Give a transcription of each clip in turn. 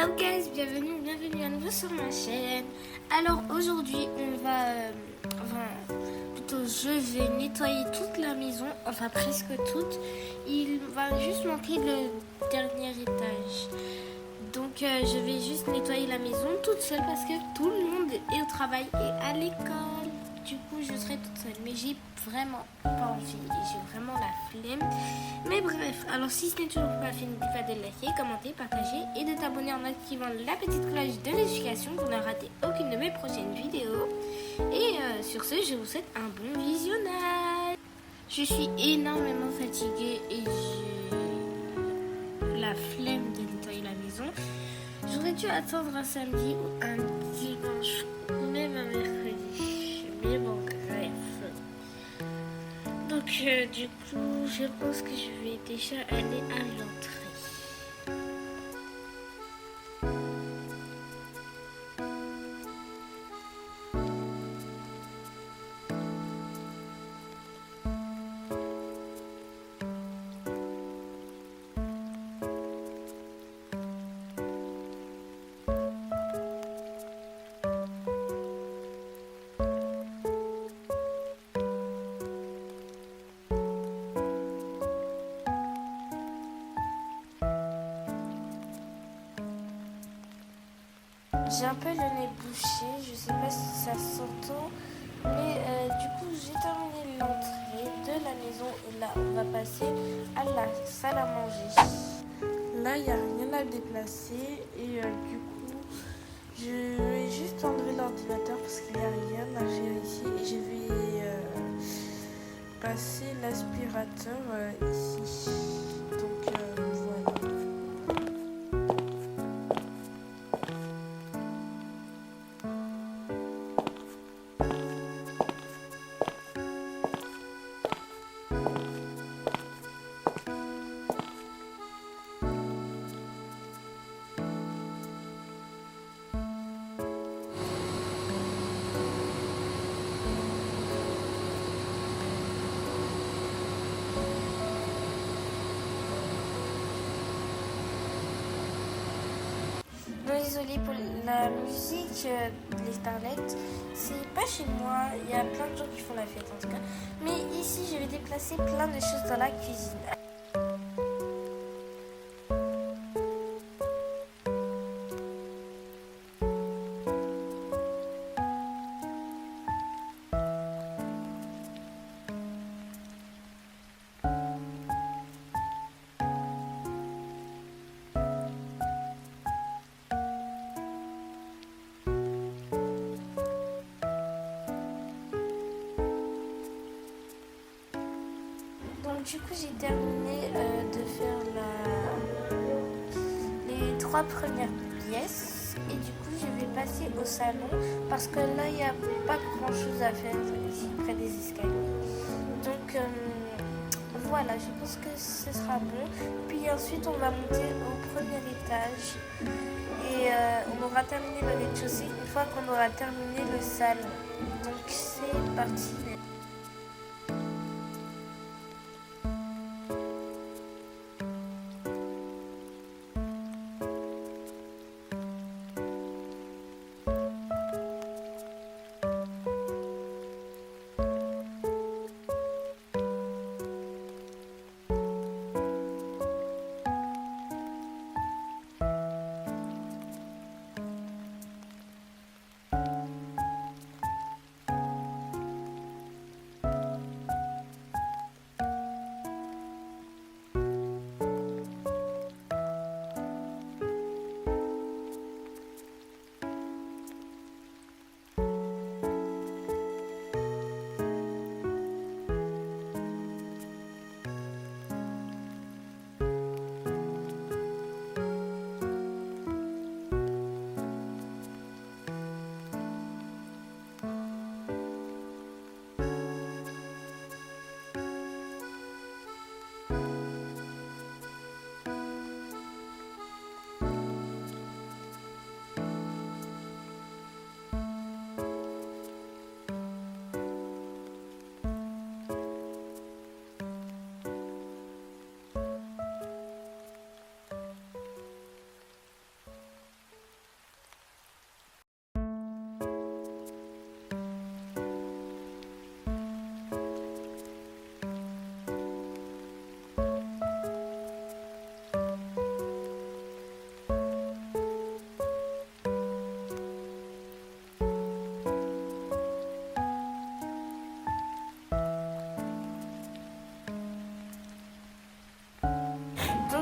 Hello guys, bienvenue à nouveau sur ma chaîne. Alors aujourd'hui je vais nettoyer toute la maison, enfin presque toute. Il va juste manquer le dernier étage. Donc je vais juste nettoyer la maison toute seule parce que tout le monde est au travail et à l'école. Du coup je serai toute seule, mais j'ai vraiment pas envie et j'ai vraiment la flemme. Mais bref, alors si ce n'est toujours pas fait, n'oublie pas de liker, commenter, partager et de t'abonner en activant la petite cloche de notification pour ne rater aucune de mes prochaines vidéos. Et sur ce, je vous souhaite un bon visionnage. Je suis énormément fatiguée et j'ai la flemme de nettoyer la maison. J'aurais dû attendre un samedi ou un dimanche ou même un mercredi. Mais bon, bref. Donc du coup, je pense que je vais déjà aller à l'entrée. J'ai un peu le nez bouché, je sais pas si ça s'entend, mais du coup j'ai terminé l'entrée de la maison et là on va passer à la salle à manger. Là il n'y a rien à déplacer et du coup je vais juste enlever l'ordinateur parce qu'il n'y a rien à faire ici et je vais passer l'aspirateur ici. Donc voilà. Non, désolée pour la musique, les starlettes, c'est pas chez moi, il y a plein de gens qui font la fête en tout cas. Mais ici, je vais déplacer plein de choses dans la cuisine. Donc du coup j'ai terminé de faire les 3 premières pièces et du coup je vais passer au salon parce que là il n'y a pas grand chose à faire ici près des escaliers. Donc voilà, je pense que ce sera bon. Puis ensuite on va monter au premier étage et on aura terminé le rez-de-chaussée une fois qu'on aura terminé le salon. Donc c'est parti.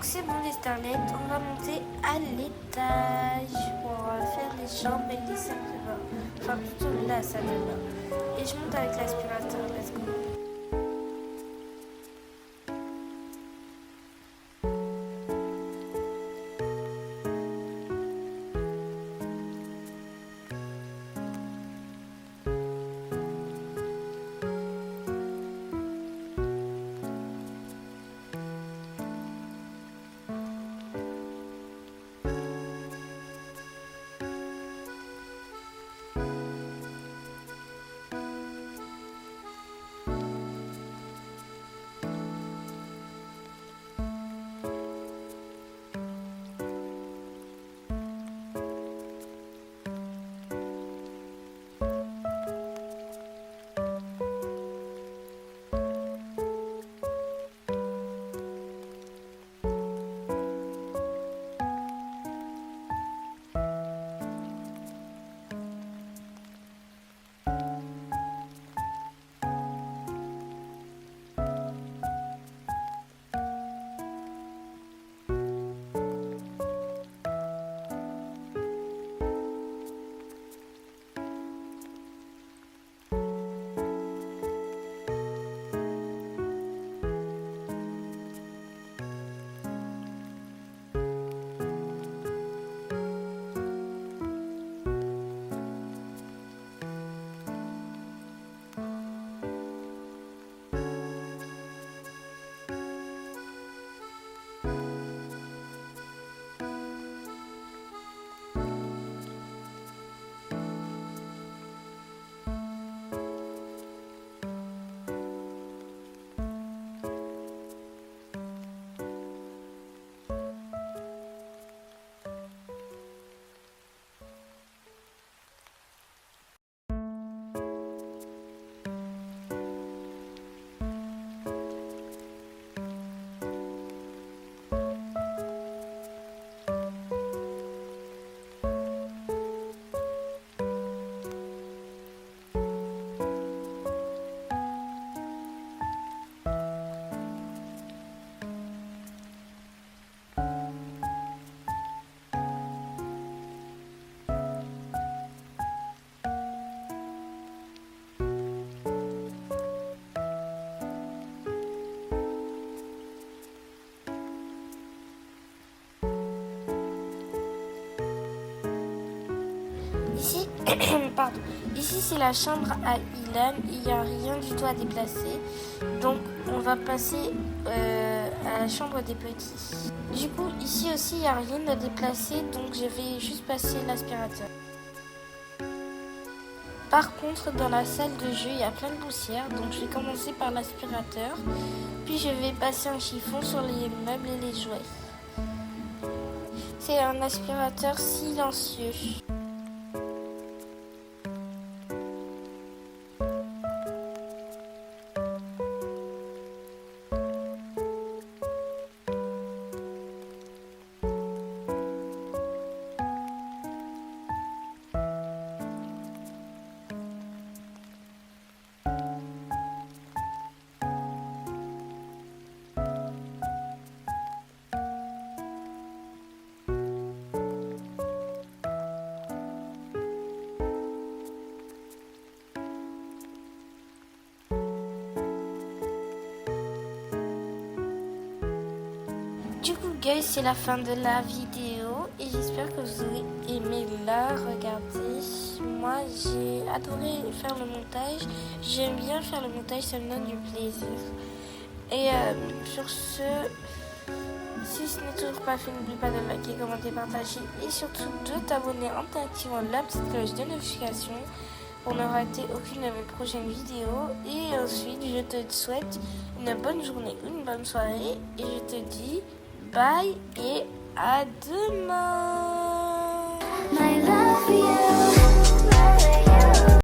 Donc c'est bon les starlettes, on va monter à l'étage. On va faire les chambres et les salles de bain. Enfin plutôt la salle de bain. Et je monte avec l'aspirateur, let's go. Ici, pardon. Ici c'est la chambre à Ilan, il n'y a rien du tout à déplacer. Donc on va passer à la chambre des petits. Du coup ici aussi il n'y a rien à déplacer, donc je vais juste passer l'aspirateur. Par contre dans la salle de jeu il y a plein de poussière, donc je vais commencer par l'aspirateur. Puis je vais passer un chiffon sur les meubles et les jouets. C'est un aspirateur silencieux. Du coup guys, c'est la fin de la vidéo et j'espère que vous aurez aimé la regarder. Moi j'ai adoré faire le montage, j'aime bien faire le montage, ça me donne du plaisir. Et sur ce, si ce n'est toujours pas fait, n'oublie pas de liker, commenter, partager et surtout de t'abonner en t'activant la petite cloche de notification pour ne rater aucune de mes prochaines vidéos. Et ensuite je te souhaite une bonne journée, une bonne soirée et je te dis bye et à demain.